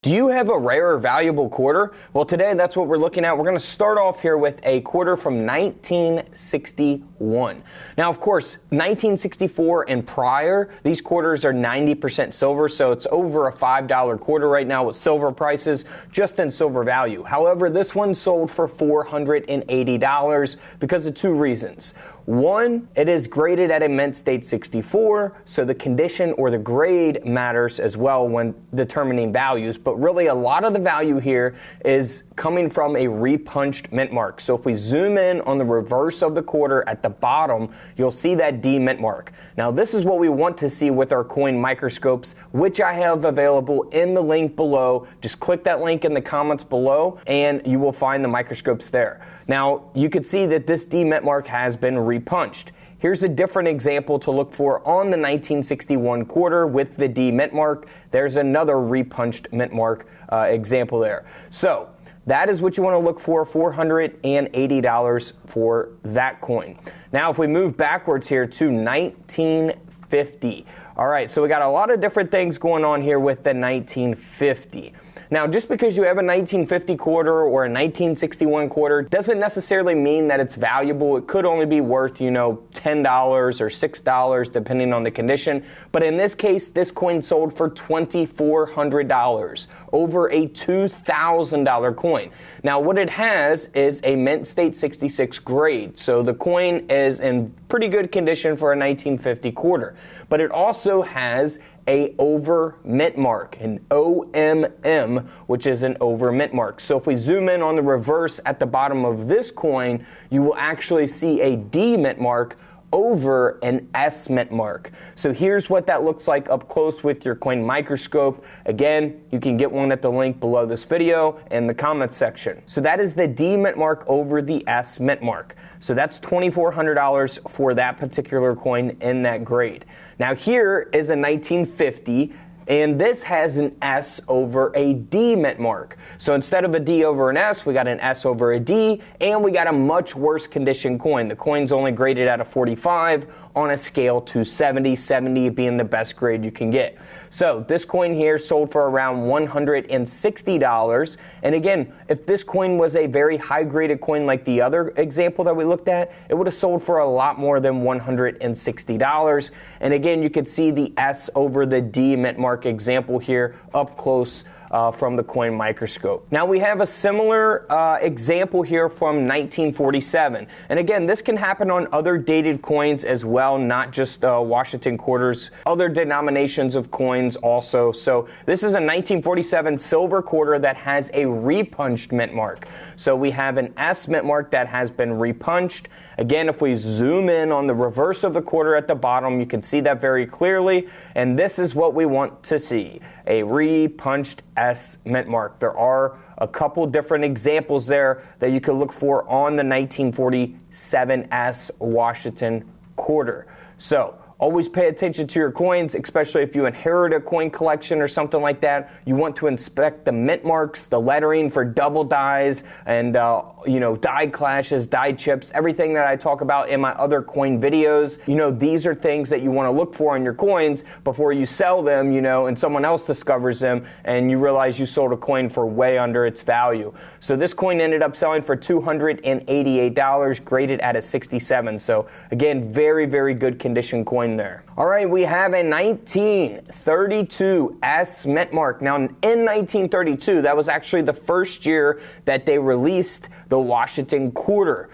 Do you have a rare or valuable quarter? Well, today that's what we're looking at. We're going to start off here with a quarter from 1961. Now, of course, 1964 and prior, these quarters are 90% silver, so it's over a $5 quarter right now with silver prices, just in silver value. However, this one sold for $480 because of two reasons. One, it is graded at a mint state 64, so the condition or the grade matters as well when determining values. But really, a lot of the value here is coming from a repunched mint mark. So if we zoom in on the reverse of the quarter at the bottom, you'll see that D mint mark. Now, this is what we want to see with our coin microscopes, which I have available in the link below. Just click that link in the comments below, and you will find the microscopes there. Now, you can see that this D mint mark has been repunched. Here's a different example to look for on the 1961 quarter with the D mint mark. There's another repunched mint mark example there. So that is what you want to look for, $480 for that coin. Now, if we move backwards here to 1950. All right, so we got a lot of different things going on here with the 1950. Now, just because you have a 1950 quarter or a 1961 quarter doesn't necessarily mean that it's valuable. It could only be worth, $10 or $6 depending on the condition. But in this case, this coin sold for $2,400, over a $2,000 coin. Now, what it has is a mint state 66 grade. So the coin is in pretty good condition for a 1950 quarter. But it also has a over mint mark, an OMM, which is an over mint mark. So if we zoom in on the reverse at the bottom of this coin, you will actually see a D mint mark over an S mint mark. So here's what that looks like up close with your coin microscope. Again, you can get one at the link below this video in the comment section. So that is the D mint mark over the S mint mark. So that's $2,400 for that particular coin in that grade. Now here is a 1950, and this has an S over a D mint mark. So instead of a D over an S, we got an S over a D, and we got a much worse condition coin. The coin's only graded at a 45 on a scale to 70, 70 being the best grade you can get. So this coin here sold for around $160. And again, if this coin was a very high graded coin like the other example that we looked at, it would have sold for a lot more than $160. And again, you could see the S over the D mint mark example here up close from the coin microscope. Now we have a similar example here from 1947. And again, this can happen on other dated coins as well, not just Washington quarters, other denominations of coins also. So this is a 1947 silver quarter that has a repunched mint mark. So we have an S mint mark that has been repunched. Again, if we zoom in on the reverse of the quarter at the bottom, you can see that very clearly. And this is what we want to see, a repunched S mint mark. There are a couple different examples there that you could look for on the 1947 S Washington quarter. So always pay attention to your coins, especially if you inherit a coin collection or something like that. You want to inspect the mint marks, the lettering for double dies, and die clashes, die chips, everything that I talk about in my other coin videos. These are things that you want to look for on your coins before you sell them, and someone else discovers them and you realize you sold a coin for way under its value. So this coin ended up selling for $288, graded at a 67. So again, very, very good condition coin there. All right, we have a 1932 S mint mark. Now, in 1932, that was actually the first year that they released the Washington quarter.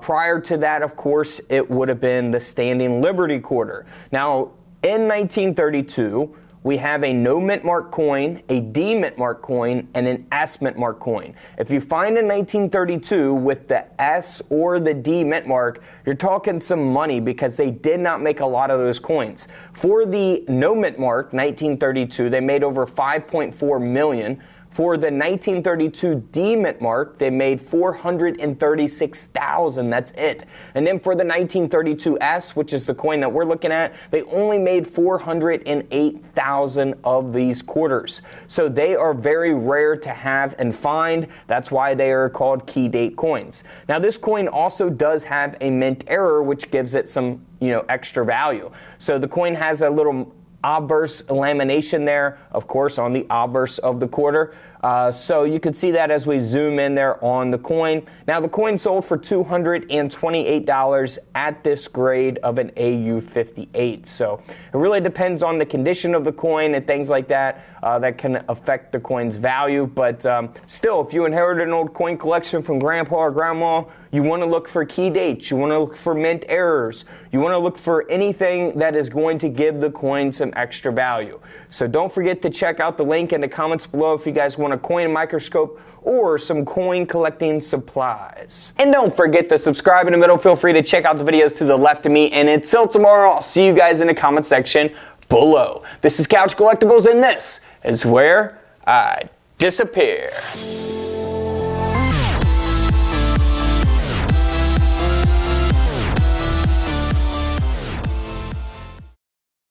Prior to that, of course, it would have been the Standing Liberty quarter. Now, in 1932, we have a no mint mark coin, a D mint mark coin, and an S mint mark coin. If you find a 1932 with the S or the D mint mark, you're talking some money because they did not make a lot of those coins. For the no mint mark, 1932, they made over 5.4 million. For the 1932 D mint mark, they made 436,000. That's it. And then for the 1932 S, which is the coin that we're looking at, they only made 408,000 of these quarters. So they are very rare to have and find. That's why they are called key date coins. Now this coin also does have a mint error, which gives it some extra value. So the coin has a little obverse lamination there, of course, on the obverse of the quarter. So you can see that as we zoom in there on the coin. Now the coin sold for $228 at this grade of an AU58. So it really depends on the condition of the coin and things like that that can affect the coin's value. But still, if you inherited an old coin collection from grandpa or grandma, you want to look for key dates, you want to look for mint errors, you want to look for anything that is going to give the coin some extra value. So don't forget to check out the link in the comments below if you guys want a coin microscope or some coin collecting supplies. And don't forget to subscribe in the middle. Feel free to check out the videos to the left of me. And until tomorrow, I'll see you guys in the comment section below. This is Couch Collectibles, and this is where I disappear.